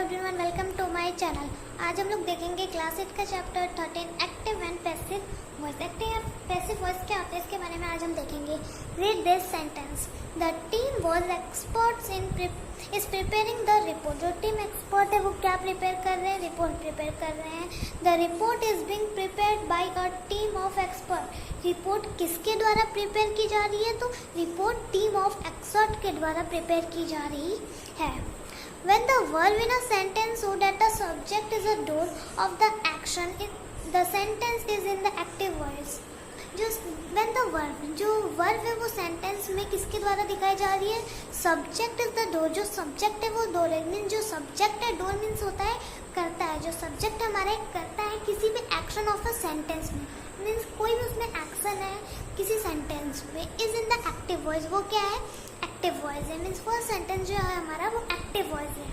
Everyone, welcome to my channel. आज हम लोग देखेंगे क्लास 8 का chapter 13 active and passive voice. Active and passive voice क्या होता है इसके बारे में आज हम देखेंगे। Read this sentence. The team was experts is preparing the report. जो टीम एक्सपर्ट है वो क्या प्रिपेयर कर रहे हैं? रिपोर्ट प्रिपेयर कर रहे हैं। The report is being prepared by a team of expert. Report किसके द्वारा प्रिपेयर की जा रही है? तो रिपोर्ट टीम ऑफ एक्सपर्ट के द्वारा प्रिपेयर की जा रही है। When the verb in a sentence so that the subject is a door of the action, the sentence is in the active voice. When the verb, जो verb है वो sentence में किसके द्वारा दिखाई जा रही है? Subject is the door. जो subject है वो door है। Means जो subject है, door means होता है करता है। जो subject हमारा करता है किसी भी action of a sentence में, means कोई भी उसमें action है किसी sentence में, is in the active voice. वो क्या है? एक्टिव वॉइस है। मीन्स फर्स्ट सेंटेंस जो है हमारा वो एक्टिव वॉइस है।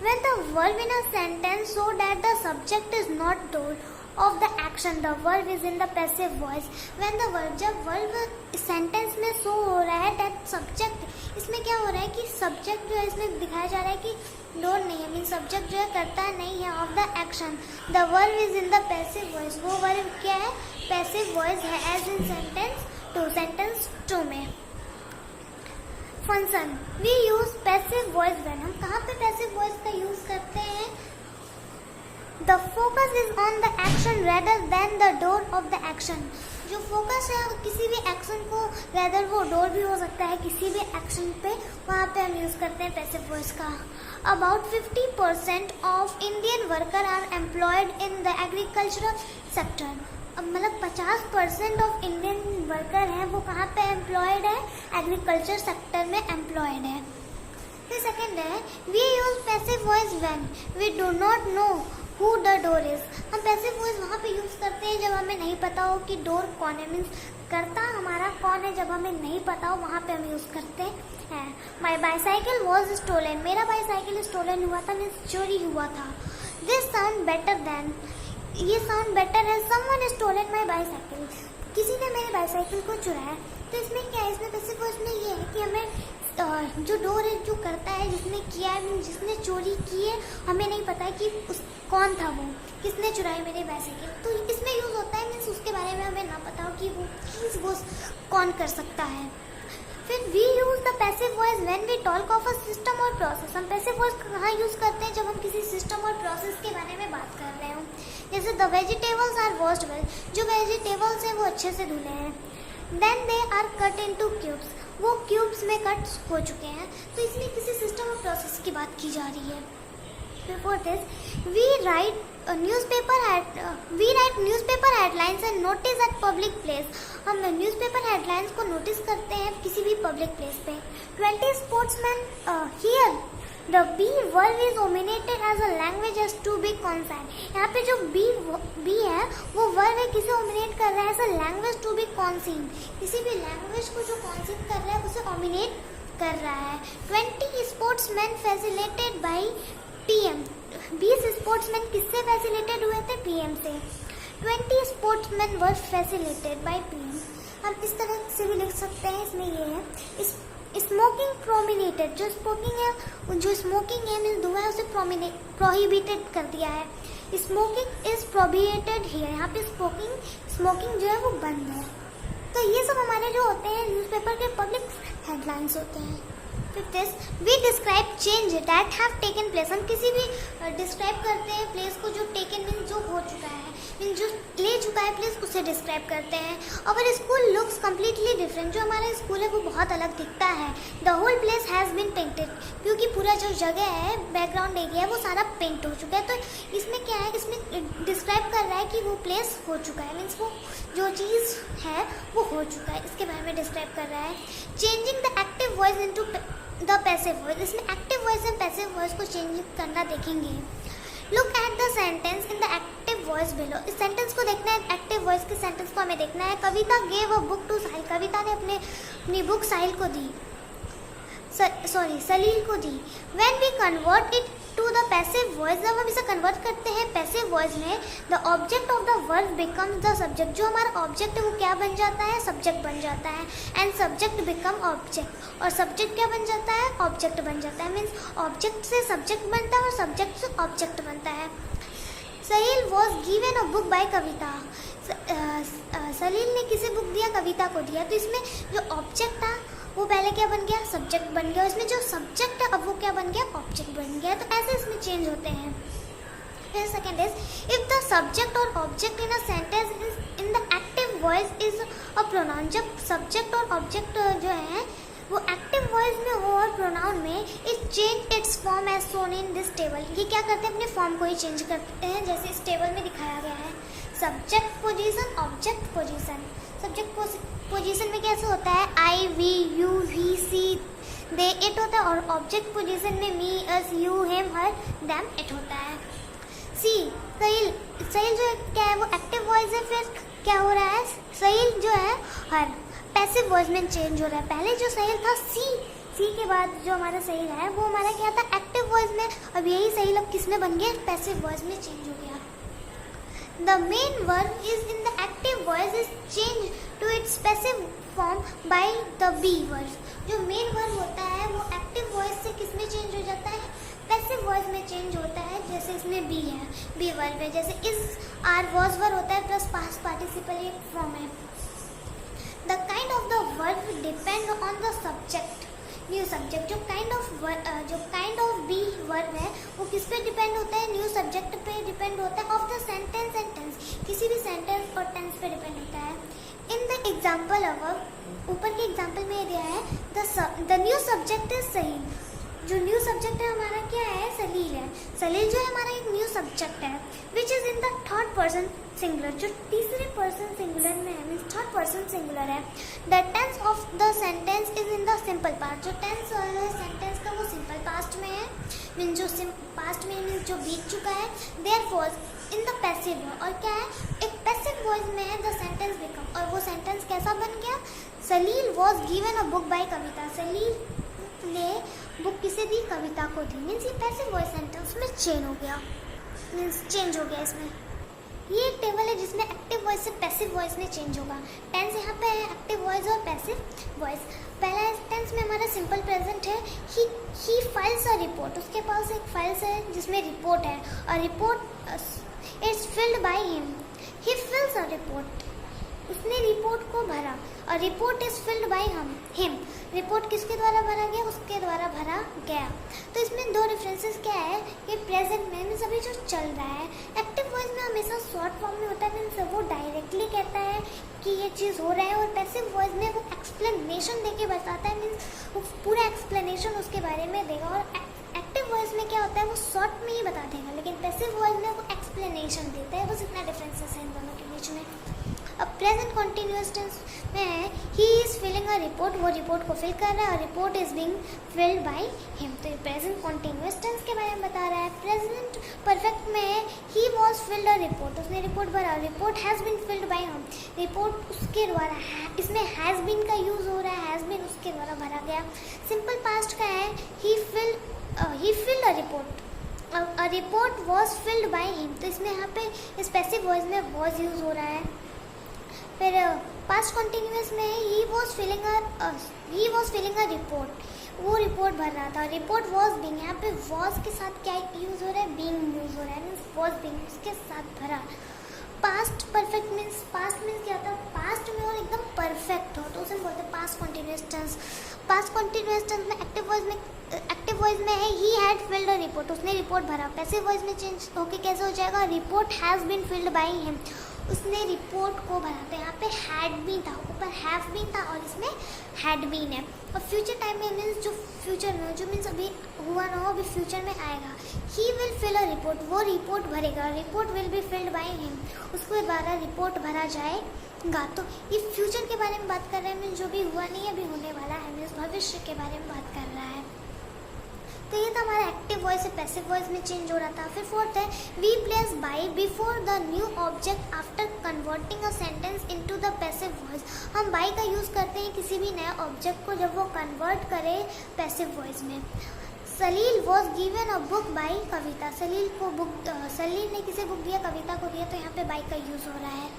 When the verb in a sentence so that the subject is not told of the action, the verb is in the passive voice. When the verb, जब verb sentence में show हो रहा है that subject, इसमें क्या हो रहा है कि सब्जेक्ट जो है इसमें दिखाया जा रहा है कि डोर नहीं है। मीन्स सब्जेक्ट जो है करता नहीं है of the action. The verb is in the passive voice. वो वर्ब क्या है? पैसिव वॉइस है। एज इन सेंटेंस टू में। Function we use passive voice when. हम कहाँ पे पैसिव वॉइस का यूज करते हैं? The focus is on the action rather than the doer of the action. जो फोकस है किसी भी एक्शन को, रेदर वो डोर भी हो सकता है किसी भी एक्शन पे, वहाँ पे हम यूज करते हैं पैसिव वॉइस का। About 50% of Indian worker are employed in the agricultural sector. अब मतलब 50% ऑफ इंडियन वर्कर हैं वो कहाँ पे एम्प्लॉयड है? एग्रीकल्चर सेक्टर में एम्प्लॉयड है। फिर सेकेंड है we use passive voice when we do not know who the doer is. हम पैसिव वॉइस वहाँ पे यूज करते हैं जब हमें नहीं पता हो कि डोर कौन है। मीन्स करता हमारा कौन है, जब हमें नहीं पता हो वहाँ पे हम यूज करते हैं। My bicycle was stolen. मेरा बाईसाइकिल स्टोलन हुआ था, मीन्स चोरी हुआ था। दिस साउंड बेटर देन, ये साउंड बेटर है। Someone stolen my bicycle. किसी ने मेरे बाईसाइकिल को चुराया। तो इसमें क्या है? इसमें पैसिव वॉइस में ये है कि हमें जो डोर है जो करता है, जिसने किया है, जिसने चोरी की है, हमें नहीं पता है कि कौन था वो, किसने चुराई मेरे बाईसाइकिल। तो इसमें यूज होता है, मीन्स उसके बारे में हमें ना पता हो कि वो चीज़ वो कौन कर सकता है। फिर we use the passive voice when we talk of a system और प्रोसेस। हम पैसिव वॉइस कहाँ यूज करते हैं? जब हम किसी सिस्टम और प्रोसेस के बारे में बात कर रहे हो। जैसे the vegetables are washed well. जो वेजिटेबल्स हैं वो अच्छे से धुले हैं। Then they are cut into cubes. वो क्यूब्स में कट हो चुके हैं। तो इसमें किसी सिस्टम और प्रोसेस की बात की जा रही है। Before this we write newspaper headlines and notice at public place. हम न्यूज़पेपर हेडलाइंस को नोटिस करते हैं किसी भी पब्लिक प्लेस पे। 20 sportsman here the be verb is omitted as a language as to be concise. यहाँ पे जो बी है वो वर्ब है, किसे ओमिनेट कर रहा है? As a language to be concise. किसी भी लैंग्वेज को जो कॉन्सीन कर रहा है उसे ओमिनेट कर रहा है। 20 sportsman facilitated by PM. 20 sportsman किससे फैसिलिटेड हुए थे? पीएम से। 20 sportsman were facilitated by PM. हम इस तरह से भी लिख सकते हैं। इसमें ये है स्मोकिंग प्रोमिनेटेड। जो स्मोकिंग है मीन्स धुआं है, उसे प्रोहिबिटेड कर दिया है। Smoking is prohibited here. यहाँ पे स्मोकिंग जो है वो बंद है। तो ये सब हमारे जो होते हैं न्यूज़पेपर के पब्लिक हेडलाइंस होते हैं। We describe change that have taken place. हम किसी भी डिस्क्राइब करते हैं प्लेस को जो टेकन मीन्स जो हो चुका है, मीन्स जो ले चुका है प्लेस, उसे डिस्क्राइब करते हैं। Our school looks completely different. जो हमारा स्कूल है वो बहुत अलग दिखता है। The whole place has been painted. क्योंकि पूरा जो जगह है, बैकग्राउंड एरिया है, वो सारा पेंट हो चुका है। तो इसमें क्या है? इसमें डिस्क्राइब कर रहा है कि वो प्लेस हो चुका है, मीन्स वो जो चीज़ है वो हो चुका है, इसके बारे में डिस्क्राइब कर रहा है। Changing the active voice into the passive voice. इसमें active voice and passive voice को चेंज करना देखेंगे। Look at the sentence in the active voice below. इस सेंटेंस को देखना है, एक्टिव वॉइस के सेंटेंस को हमें देखना है। Kavita gave a book to Sahil. Kavita ने अपनी बुक साहिल को दी, सलील को दी। When we convert it to the passive voice, जब हम इसे कन्वर्ट करते हैं पैसिव वॉइस में, the object of the verb becomes the subject. जो हमारा ऑब्जेक्ट है वो क्या बन जाता है, सब्जेक्ट बन जाता है। एंड सब्जेक्ट बिकम ऑब्जेक्ट, और सब्जेक्ट क्या बन जाता है, ऑब्जेक्ट बन जाता है। मीन्स ऑब्जेक्ट से सब्जेक्ट बनता है और सब्जेक्ट से ऑब्जेक्ट बनता है। Salil was given a book by Kavita. Salil ने किसे बुक दिया, कविता को दिया। तो इसमें जो ऑब्जेक्ट था वो पहले क्या बन गया, सब्जेक्ट बन गया। इसमें जो सब्जेक्ट है अब वो क्या बन गया, ऑब्जेक्ट बन गया। तो ऐसे इसमें चेंज होते हैं। फिर second is, if the subject और object in a sentence is in the active voice is a pronoun. जब सब्जेक्ट और ऑब्जेक्ट जो है वो एक्टिव वॉइस में हो और प्रोनाउन में, it change its form as shown in this table. ये क्या करते हैं, अपने फॉर्म को ही चेंज करते हैं, जैसे इस टेबल में दिखाया गया है। Subject position, object position. Subject position में कैसे होता है, I, we, you, he, she, they, it होता है। और ऑब्जेक्ट पोजीशन में me, us, you, him, her, them, it होता है। सी, सहील। सहील जो क्या है वो एक्टिव वॉइस है। फिर क्या हो रहा है, सहील जो है हर पैसिव वॉइस में चेंज हो रहा है। पहले जो सहील था सी के बाद जो हमारा सहील है वो हमारा क्या था, एक्टिव वॉइस में। अब यही सहील अब किस में बन गया, पैसिव वॉइस में चेंज हो गया। The main verb is in the active voice is changed to its passive form by the be verb. जो मेन वर्ब होता है वो एक्टिव वॉइस से किस में चेंज हो जाता है, पैसिव वॉइस में चेंज होता है। जैसे इसमें बी है, बी वर्ब है। जैसे इस आर वॉज वर्ब होता है प्लस पास्ट पार्टिसिपल फॉर्म है। The kind of the verb depend on the subject. New subject, जो काइंड ऑफ बी वर्ब है वो किस पे डिपेंड होता है, न्यू सब्जेक्ट पे डिपेंड होता है। Of the sentence and tense, किसी भी सेंटेंस और टेंस पे डिपेंड होता है। इन द एग्जाम्पल अबव, ऊपर के एग्जाम्पल में ये दिया है, द न्यू सब्जेक्ट इज सलील। जो न्यू सब्जेक्ट है हमारा क्या है, सलील है। सलील जो है हमारा एक न्यू सब्जेक्ट है, which is in the third person singular, जो तीसरे पर्सन सिंगुलर में है, मीन्स थर्ड पर्सन सिंगुलर है। The tense of the sentence is in the simple past. जो टेंस है सेंटेंस का वो सिंपल पास्ट में है, मीन्स जो पास्ट में मीन्स जो बीत चुका है। देयरफॉर इन द पैसिव, और क्या है, एक पैसिव वॉइस में है द सेंटेंस बिकम, और वो सेंटेंस कैसा बन गया, Salil was given a book by Kavita. Salil ने बुक किसे दी, कविता को दी। मीन्स ये पैसिव वॉइस सेंटेंस में चेंज हो गया, मीन्स चेंज हो गया। इसमें ये एक टेबल है जिसमें एक्टिव वॉइस से पैसिव वॉइस में चेंज होगा। टेंस यहाँ पे है, एक्टिव वॉइस और पैसिव वॉइस। पहला टेंस में हमारा सिंपल प्रेजेंट है, ही फाइल्स अ रिपोर्ट। उसके पास एक फाइल्स है जिसमें रिपोर्ट है, और report it's filled by him. He fills a report, उसने रिपोर्ट को भरा। और report is filled by him, report किसके द्वारा भरा गया, उसके द्वारा भरा गया। तो इसमें दो रेफरेंसेस क्या है, ये प्रेजेंट में मीन्स अभी जो चल रहा है। एक्टिव वॉइस में हमेशा शॉर्ट फॉर्म में होता है, मीन्स वो डायरेक्टली कहता है कि ये चीज़ हो रहा है। और पैसिव वॉइस में वो एक्सप्लेनेशन देके बताता है, मीन्स वो पूरा एक्सप्लेनेशन उसके बारे में देगा। और एक्टिव वॉइस में क्या होता है, वो शॉर्ट में ही बता देगा, लेकिन पैसिव वॉइस में वो एक्सप्लेनेशन देता है। बस इतना डिफरेंसेस है इन दोनों के बीच में। अब प्रेजेंट कॉन्टिन्यूअस टेंस में है, he is filling a report, वो रिपोर्ट को फिल कर रहा है, और report is being filled by him. तो ये प्रेजेंट कॉन्टिन्यूअस टेंस के बारे में बता रहा है। प्रेजेंट परफेक्ट में है, he was filled a report, उसने रिपोर्ट भरा। Report has been filled by him, report उसके द्वारा है। इसमें हैज़ बीन का यूज हो रहा है, हैज़ बीन उसके द्वारा भरा गया। सिंपल पास्ट का है, he filled a report, a report was filled by him. तो इसमें यहाँ पे पैसिव वॉइस में वॉज यूज हो रहा है। फिर पास्ट कॉन्टिन्यूअस में he was filling a report, वो रिपोर्ट भर रहा था। रिपोर्ट वॉज बीइंग, यहाँ पे वॉज के साथ क्या यूज हो रहा है, बीइंग यूज हो रहा है, मीन्स वॉज बीइंग उसके साथ भरा। Past perfect means, past means क्या होता है, पास्ट में और एकदम परफेक्ट हो तो उसे बोलते हैं past continuous tense. Past continuous tense में एक्टिव वॉइस में है, he had filled a report, उसने रिपोर्ट भरा। पैसिव वॉइस में चेंज होके कैसे हो जाएगा, report has been filled by him, उसने रिपोर्ट को भरा। तो यहाँ पे हैड बीन था, ऊपर हैव बीन था, और इसमें हैड बीन है। और फ्यूचर टाइम में मीन्स जो फ्यूचर में, जो मीन्स अभी हुआ ना हो, अभी फ्यूचर में आएगा। He will fill a report, वो रिपोर्ट भरेगा। Report will be filled by him, उसके द्वारा रिपोर्ट भरा जाएगा। तो ये फ्यूचर के बारे में बात कर रहे हैं, मीन्स जो भी हुआ नहीं अभी होने वाला है, मीन्स भविष्य के बारे में बात कर रहा है। तो ये था हमारा एक्टिव वॉइस से पैसिव वॉइस में चेंज हो रहा था। फिर फोर्थ है, we place by before the new object after converting a sentence into the passive voice. हम बाई का यूज़ करते हैं किसी भी नए ऑब्जेक्ट को जब वो कन्वर्ट करे पैसिव वॉइस में। Salil was given a book by Kavita. Salil ने किसे बुक दिया, कविता को दिया, तो यहाँ पे बाई का यूज हो रहा है।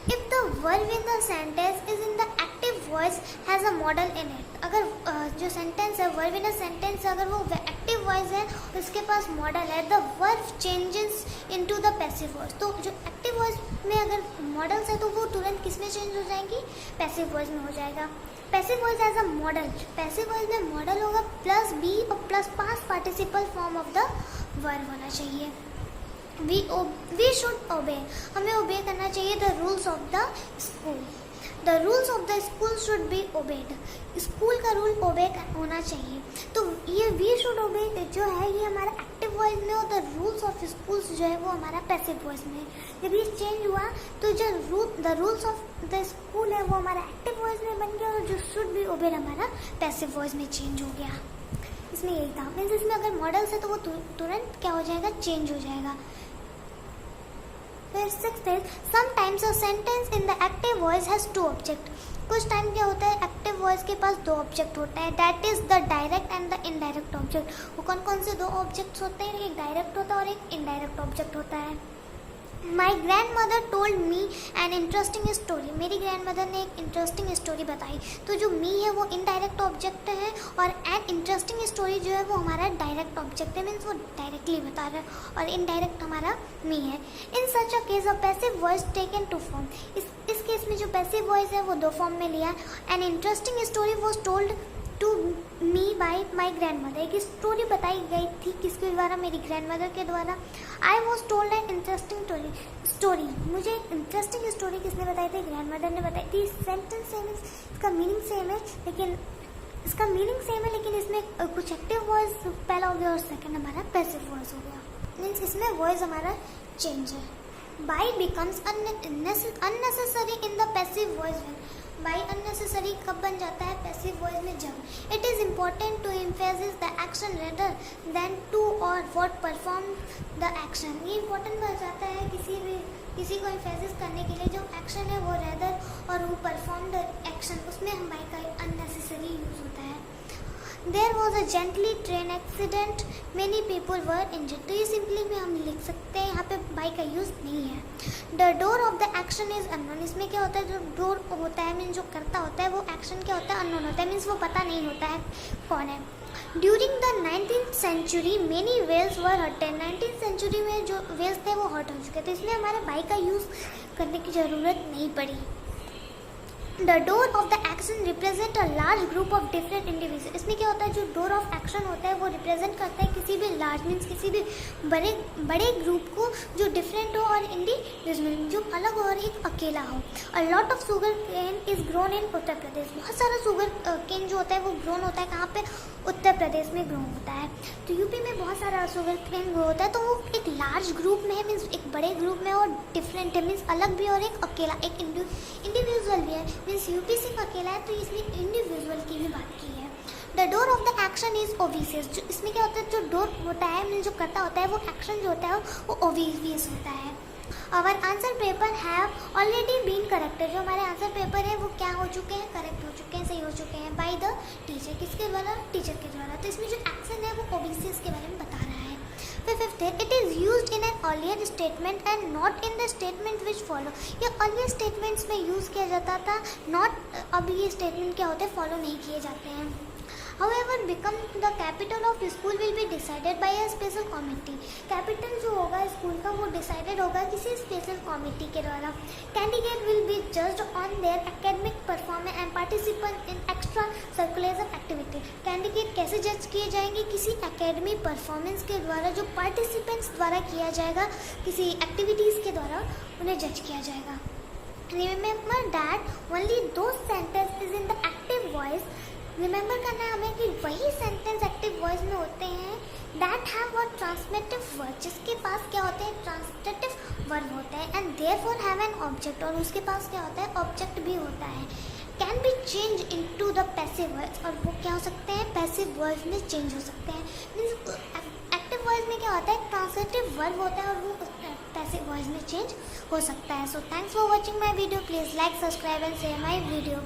If the verb in the sentence is in the active voice has a model in it. अगर जो सेंटेंस है, वर्ब इन अ सेंटेंस, अगर वो एक्टिव वॉइस है, उसके पास मॉडल है, the verb changes into the passive voice. तो जो एक्टिव वॉइस में अगर मॉडल्स है तो वो तुरंत किस में चेंज हो जाएंगी, पैसिव वॉइस में हो जाएगा। Passive voice as a modal, passive voice में मॉडल होगा प्लस बी और plus past participle form of the verb होना चाहिए। वी शुड ओबे, हमें ओबे करना चाहिए the rules of the school. The rules of the school should be obeyed, school का rule obey होना चाहिए। तो ये वी शुड ओबे जो है ये हमारा एक्टिव वॉइस में, और द रूल्स ऑफ स्कूल्स जो है वो हमारा पैसिव वॉइस में। जब ये चेंज हुआ तो जो the rules of the school है वो हमारा एक्टिव वॉइस में बन गया, और जो शुड बी ओबेड हमारा पैसिव वॉइस में चेंज हो गया। इसमें यही था, मीन्स इसमें अगर मॉडल्स है तो वो तुरंत क्या हो जाएगा, चेंज हो जाएगा। फिर 6th is sometimes a sentence in the active voice has two object। कुछ टाइम क्या होता है, एक्टिव वॉइस के पास दो ऑब्जेक्ट होते हैं, that is the direct and the indirect object. वो कौन कौन से दो ऑब्जेक्ट्स होते हैं, एक डायरेक्ट होता है और एक इनडायरेक्ट ऑब्जेक्ट होता है। My grand mother told me N interesting story, मेरी ग्रैंड मदर ने एक इंटरेस्टिंग स्टोरी बताई। तो जो मी है वो इनडायरेक्ट ऑब्जेक्ट है, और एन इंटरेस्टिंग स्टोरी जो है वो हमारा डायरेक्ट ऑब्जेक्ट है, मीन्स वो डायरेक्टली बता रहा है, और इनडायरेक्ट हमारा मी है। In such a case a passive voice taken to form, इस केस में जो पैसिव वॉइस है वो दो फॉर्म में लिया। An interesting story was told to me by my grandmother, एक स्टोरी बताई गई थी किसके द्वारा, मेरी ग्रैंड मदर के द्वारा। I was told N interesting story, मुझे एक इंटरेस्टिंग स्टोरी किसने बताई थी, ग्रैंड मदर ने बताई थी। सेंटेंस सेम है, इसका मीनिंग सेम है, लेकिन इसमें कुछ एक्टिव वॉइस पहला हो गया और सेकंड हमारा पैसिव वॉइस हो गया, मीन्स इसमें वॉइस हमारा चेंज है। By becomes unnecessary in the passive voice. By unnecessary कब बन जाता है, पैसिव वॉइस में, जब it is important to emphasis the action rather than to or what perform the action. ये इम्पोर्टेंट बन जाता है किसी को एम्फेसिस करने के लिए, जो एक्शन है वो रेदर और वो परफॉर्म द एक्शन, उसमें हम बाई का अननेसेसरी यूज होता है। There was a gently train accident, many people were injured. तो ये सिंपली में हम लिख सकते हैं, यहाँ पे बाई का यूज नहीं है। The doer of the action is unknown, इसमें क्या होता है, जो डोर होता है मीन्स जो करता होता है, वो एक्शन क्या होता है, अननोन होता है, मीन्स वो पता नहीं होता है कौन है। During the 19th century many whales were hurted, 19th century में जो वेल्स थे वो हर्ट हो चुके थे, इसलिए हमारे बाई का यूज करने की ज़रूरत नहीं पड़ी। The doer of the action represent a large group of different individual, इसमें क्या होता है, जो डोर ऑफ एक्शन होता है वो रिप्रेजेंट करता है किसी भी लार्ज मीन्स किसी भी बड़े ग्रुप को, जो डिफरेंट हो और इंडिविजुअल, जो अलग और एक अकेला हो। A lot of sugar cane is grown in Uttar Pradesh, बहुत सारा शुगर केन जो होता है वो ग्रोन होता है कहाँ पे, उत्तर प्रदेश में ग्रो होता है। तो यूपी में बहुत सारा शुगर केन ग्रो होता है, तो वो एक लार्ज ग्रुप में है, मीन्स एक बड़े ग्रुप में, और डिफरेंट है मीन्स अलग भी, और एक अकेला एक इंडिविजुअल भी है, मीन्स यूपी सिर्फ अकेला है, तो इसमें इंडिविजुअल की भी बात की है। The doer of the action is obvious, जो इसमें क्या होता है, जो डोर होता है मीन्स जो करता होता है, वो एक्शन जो होता है वो ओबीसियस होता है। Our answer paper have already been corrected, जो हमारे आंसर पेपर है वो क्या हो चुके हैं, करेक्ट हो चुके हैं, सही हो चुके हैं, बाय द टीचर, किसके द्वारा, टीचर के द्वारा। तो इसमें जो एक्शन है वो ओबीसियस के बारे में बता रहा है। फिर 5th है, it is used in an earlier statement and not in the statement which follow, ये अर्लियर स्टेटमेंट्स में यूज़ किया जाता था, नॉट अब ये स्टेटमेंट क्या होते हैं, फॉलो नहीं किए जाते हैं। However, become the capital of school will be decided by a special committee. Capital जो होगा स्कूल का वो डिसाइडेड होगा किसी स्पेशल कमिटी के द्वारा। Candidate will be judged on their academic performance and participant in extra circular activity. Candidate कैसे जज किए जाएंगे, किसी एकेडमिक परफॉर्मेंस के द्वारा, जो पार्टिसिपेंट्स द्वारा किया जाएगा, किसी एक्टिविटीज़ के द्वारा उन्हें जज किया जाएगा। Remember that only those sentences in the active voice, remember करना है हमें कि वही सेंटेंस एक्टिव वॉइस में होते हैं दैट हैव अ ट्रांसमिटिव वर्ब, जिसके पास क्या होते हैं, ट्रांसमिटिव वर्ब होते हैं, and therefore have an object, और उसके पास क्या होता है, ऑब्जेक्ट भी होता है। Can be change into the passive voice, और वो क्या हो सकते हैं, पैसिव वॉइस में चेंज हो सकते हैं। मीन्स एक्टिव वॉइस में क्या होता है, ट्रांसमिटिव वर्ब होता है, और वो पैसिव वॉइस में चेंज हो सकता है। So thanks for watching my video, please like, subscribe and share my video.